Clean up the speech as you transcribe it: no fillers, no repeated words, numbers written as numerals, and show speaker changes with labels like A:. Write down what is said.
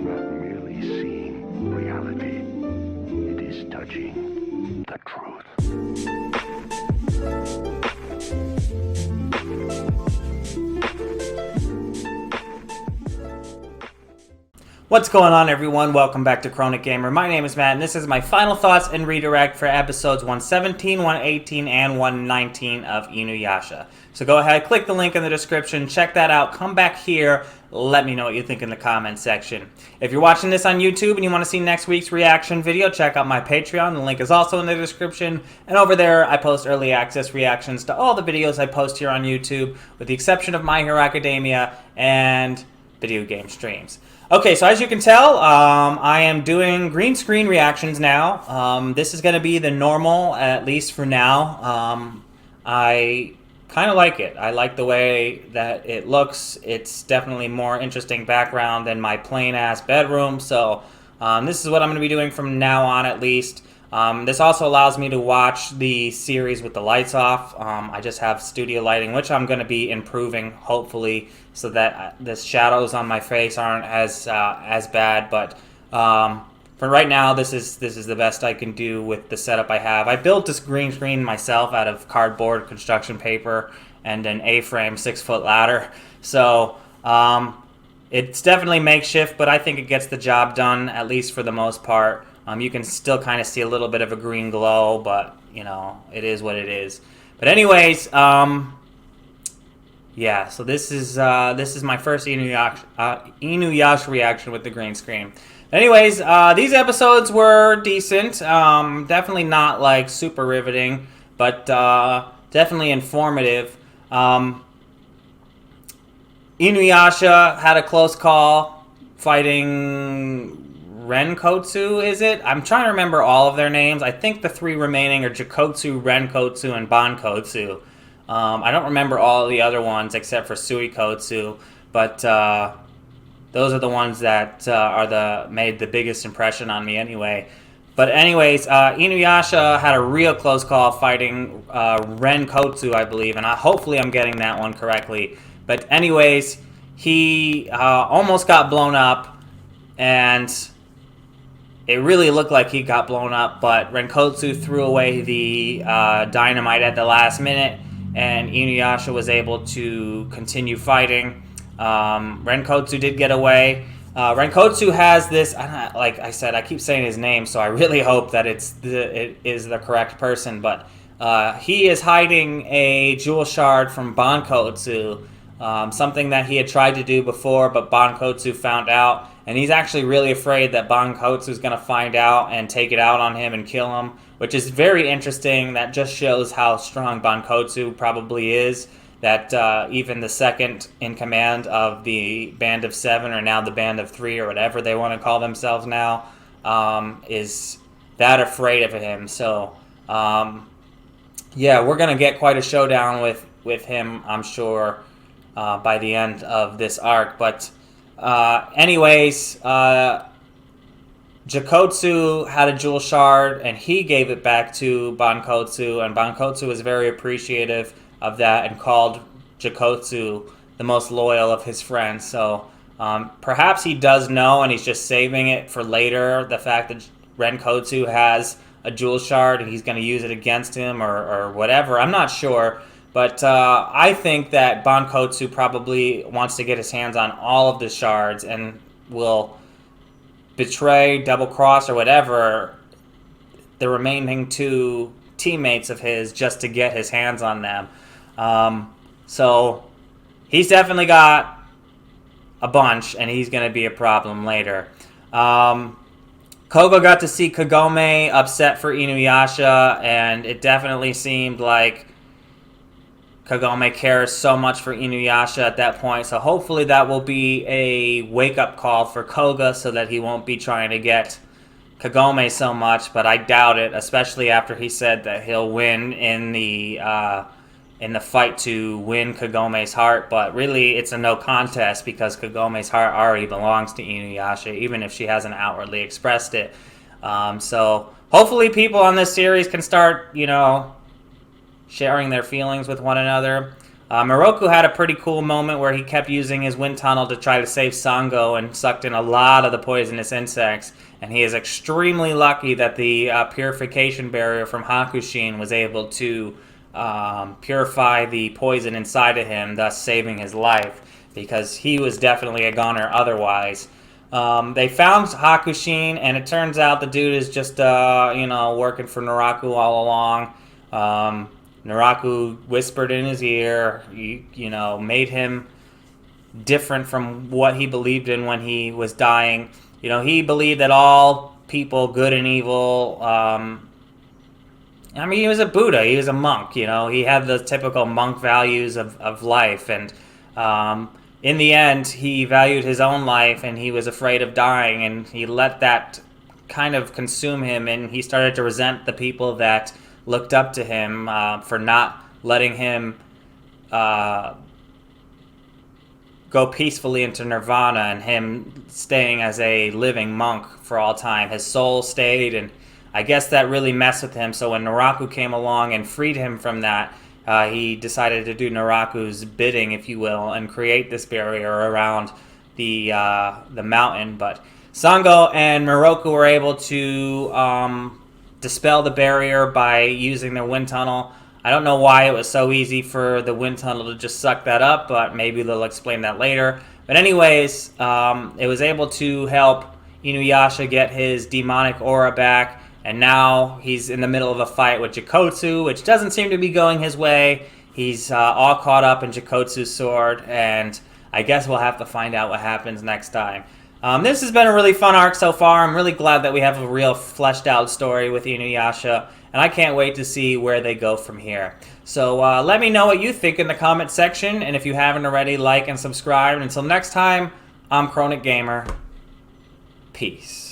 A: not merely seeing reality, it is touching the truth.
B: What's going on, everyone? Welcome back to Chronic Gamer. My name is Matt, and this is my final thoughts and redirect for episodes 117, 118, and 119 of InuYasha. So go ahead, click the link in the description, check that out, come back here, let me know what you think in the comments section. If you're watching this on YouTube and you want to see next week's reaction video, check out my Patreon. The link is also in the description. And over there, I post early access reactions to all the videos I post here on YouTube, with the exception of My Hero Academia and video game streams. Okay, so as you can tell, I am doing green screen reactions now. This is going to be the normal, at least for now. I kind of like it. I like the way that it looks. It's definitely more interesting background than my plain-ass bedroom. So this is what I'm going to be doing from now on, at least. This also allows me to watch the series with the lights off. I just have studio lighting, which I'm going to be improving, hopefully, so that the shadows on my face aren't as bad. But for right now, this is the best I can do with the setup I have. I built this green screen myself out of cardboard, construction paper, and an A-frame 6-foot ladder. So it's definitely makeshift, but I think it gets the job done, at least for the most part. You can still kind of see a little bit of a green glow, but, you know, it is what it is. But anyways, yeah, so this is my first InuYasha reaction with the green screen. Anyways, these episodes were decent. Definitely not, like, super riveting, but definitely informative. InuYasha had a close call fighting Renkotsu, is it? I'm trying to remember all of their names. I think the three remaining are Jikotsu, Renkotsu, and Bankotsu. I don't remember all the other ones except for Suikotsu, but those are the ones that made the biggest impression on me anyway. But anyways, InuYasha had a real close call fighting Renkotsu, I believe, and hopefully I'm getting that one correctly. But anyways, he almost got blown up, and it really looked like he got blown up, but Renkotsu threw away the dynamite at the last minute, and InuYasha was able to continue fighting. Renkotsu did get away. Renkotsu has this, like I said, I keep saying his name, so I really hope that it is the correct person, but he is hiding a jewel shard from Bankotsu, something that he had tried to do before, but Bankotsu found out. And he's actually really afraid that Bankotsu is going to find out and take it out on him and kill him, which is very interesting. That just shows how strong Bankotsu probably is, that even the second in command of the Band of Seven, or now the Band of Three, or whatever they want to call themselves now, is that afraid of him. So, yeah, we're going to get quite a showdown with him, I'm sure, by the end of this arc. But anyways, Jikotsu had a jewel shard, and he gave it back to Bankotsu, and Bankotsu was very appreciative of that and called Jikotsu the most loyal of his friends. So perhaps he does know, and he's just saving it for later, the fact that Renkotsu has a jewel shard and he's going to use it against him or whatever. I'm not sure. But I think that Bankotsu probably wants to get his hands on all of the shards and will betray, double-cross, or whatever the remaining two teammates of his just to get his hands on them. So he's definitely got a bunch, and he's going to be a problem later. Kogo got to see Kagome upset for InuYasha, and it definitely seemed like Kagome cares so much for InuYasha at that point, so hopefully that will be a wake-up call for Koga so that he won't be trying to get Kagome so much, but I doubt it, especially after he said that he'll win in the fight to win Kagome's heart. But really, it's a no contest because Kagome's heart already belongs to InuYasha, even if she hasn't outwardly expressed it. So hopefully people on this series can start, you know, sharing their feelings with one another. Moroku had a pretty cool moment where he kept using his wind tunnel to try to save Sango and sucked in a lot of the poisonous insects. And he is extremely lucky that the purification barrier from Hakushin was able to purify the poison inside of him, thus saving his life, because he was definitely a goner otherwise. They found Hakushin, and it turns out the dude is just, working for Naraku all along. Naraku whispered in his ear, made him different from what he believed in when he was dying. He believed that all people, good and evil, he was a Buddha. He was a monk, He had the typical monk values of life. And in the end, he valued his own life, and he was afraid of dying. And he let that kind of consume him, and he started to resent the people that looked up to him for not letting him go peacefully into nirvana, and him staying as a living monk for all time. His soul stayed, and I guess that really messed with him. So when Naraku came along and freed him from that, he decided to do Naraku's bidding, if you will, and create this barrier around the mountain. But Sango and Moroku were able to dispel the barrier by using their wind tunnel. I don't know why it was so easy for the wind tunnel to just suck that up, but maybe they'll explain that later. But anyways, it was able to help InuYasha get his demonic aura back, and now he's in the middle of a fight with Jikotsu, which doesn't seem to be going his way. He's all caught up in Jikotsu's sword, and I guess we'll have to find out what happens next time. This has been a really fun arc so far. I'm really glad that we have a real fleshed out story with InuYasha, and I can't wait to see where they go from here. So let me know what you think in the comment section, and if you haven't already, like and subscribe. And until next time, I'm Chronic Gamer. Peace.